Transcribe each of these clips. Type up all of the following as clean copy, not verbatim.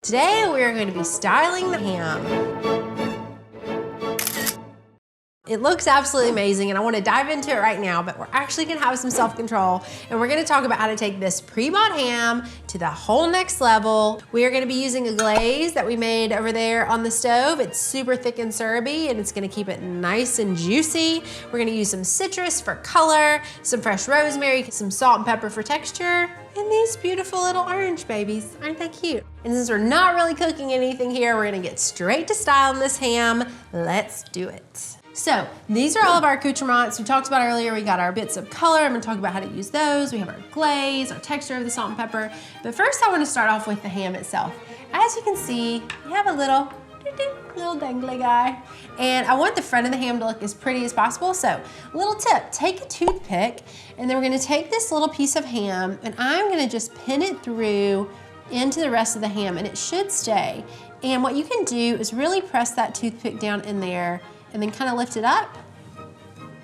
Today we are going to be styling the ham. It looks absolutely amazing and I want to dive into it right now, but we're actually gonna have some self-control and we're gonna talk about how to take this pre-bought ham to the whole next level. We are gonna be using a glaze that we made over there on the stove. It's super thick and syrupy and it's gonna keep it nice and juicy. We're gonna use some citrus for color, some fresh rosemary, some salt and pepper for texture, and these beautiful little orange babies. Aren't they cute? And since we're not really cooking anything here, we're gonna get straight to styling this ham. Let's do it. So these are all of our accoutrements. We talked about earlier, we got our bits of color. I'm gonna talk about how to use those. We have our glaze, our texture of the salt and pepper. But first I wanna start off with the ham itself. As you can see, we have a little dangly guy. And I want the front of the ham to look as pretty as possible. So a little tip, take a toothpick and then we're gonna take this little piece of ham and I'm gonna just pin it through into the rest of the ham and it should stay. And what you can do is really press that toothpick down in there and then kind of lift it up.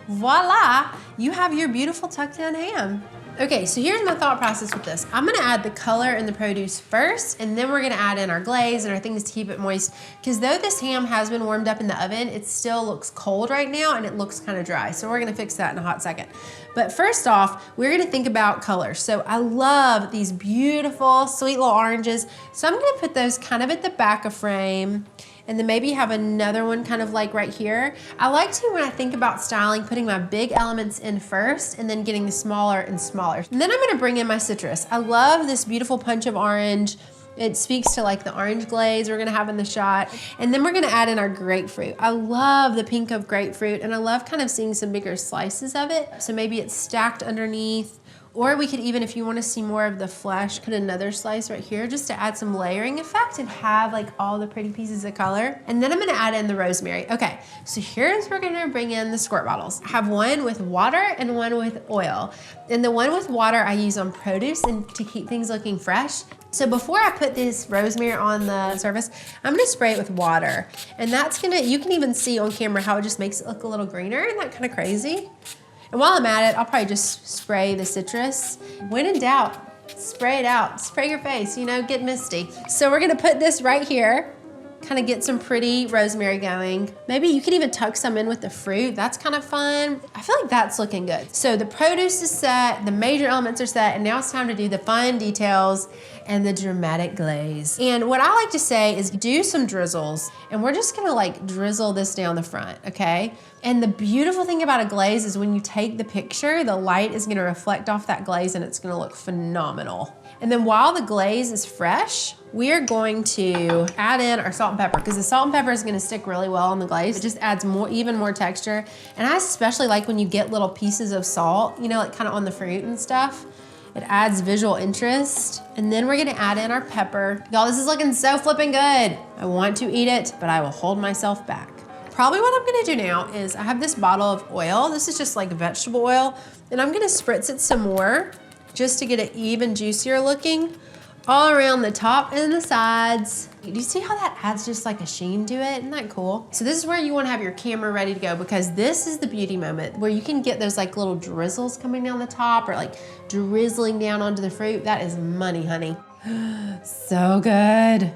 Voila, you have your beautiful tucked in ham. Okay, so here's my thought process with this. I'm gonna add the color and the produce first, and then we're gonna add in our glaze and our things to keep it moist, because though this ham has been warmed up in the oven, it still looks cold right now and it looks kind of dry. So we're gonna fix that in a hot second. But first off, we're gonna think about color. So I love these beautiful, sweet little oranges. So I'm gonna put those kind of at the back of frame, and then maybe have another one kind of like right here. I like to, when I think about styling, putting my big elements in first and then getting smaller and smaller. And then I'm gonna bring in my citrus. I love this beautiful punch of orange. It speaks to like the orange glaze we're gonna have in the shot. And then we're gonna add in our grapefruit. I love the pink of grapefruit and I love kind of seeing some bigger slices of it. So maybe it's stacked underneath. Or we could even, if you want to see more of the flesh, put another slice right here just to add some layering effect and have like all the pretty pieces of color. And then I'm gonna add in the rosemary. Okay, so here's where we're gonna bring in the squirt bottles. I have one with water and one with oil. And the one with water I use on produce and to keep things looking fresh. So before I put this rosemary on the surface, I'm gonna spray it with water. And that's gonna, you can even see on camera how it just makes it look a little greener. Isn't that kind of crazy? And while I'm at it, I'll probably just spray the citrus. When in doubt, spray it out. Spray your face, you know, get misty. So we're gonna put this right here, kind of get some pretty rosemary going. Maybe you could even tuck some in with the fruit. That's kind of fun. I feel like that's looking good. So the produce is set, the major elements are set, and now it's time to do the fun details and the dramatic glaze. And what I like to say is do some drizzles, and we're just gonna like drizzle this down the front, okay? And the beautiful thing about a glaze is when you take the picture, the light is gonna reflect off that glaze and it's gonna look phenomenal. And then while the glaze is fresh, we are going to add in our salt and pepper because the salt and pepper is gonna stick really well on the glaze. It just adds even more texture. And I especially like when you get little pieces of salt, you know, like kind of on the fruit and stuff. It adds visual interest. And then we're gonna add in our pepper. Y'all, this is looking so flipping good. I want to eat it, but I will hold myself back. Probably what I'm gonna do now is I have this bottle of oil. This is just like vegetable oil. And I'm gonna spritz it some more just to get it even juicier looking all around the top and the sides. Do you see how that adds just like a sheen to it? Isn't that cool? So this is where you wanna have your camera ready to go because this is the beauty moment where you can get those like little drizzles coming down the top or like drizzling down onto the fruit. That is money, honey. So good.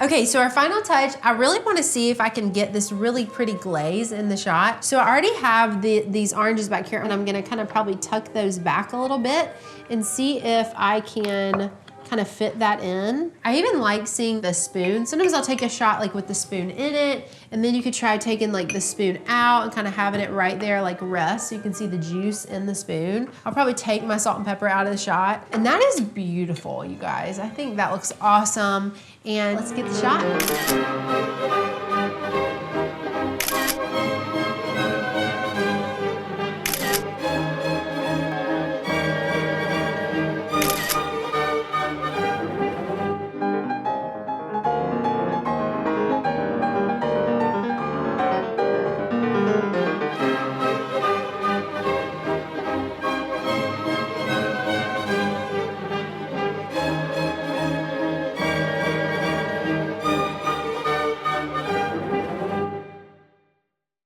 Okay, so our final touch, I really wanna see if I can get this really pretty glaze in the shot. So I already have these oranges back here and I'm gonna kind of probably tuck those back a little bit and see if I can kind of fit that in. I even like seeing the spoon. Sometimes I'll take a shot like with the spoon in it, and then you could try taking like the spoon out and kind of having it right there like rest so you can see the juice in the spoon. I'll probably take my salt and pepper out of the shot. And that is beautiful, you guys. I think that looks awesome. And let's get the shot.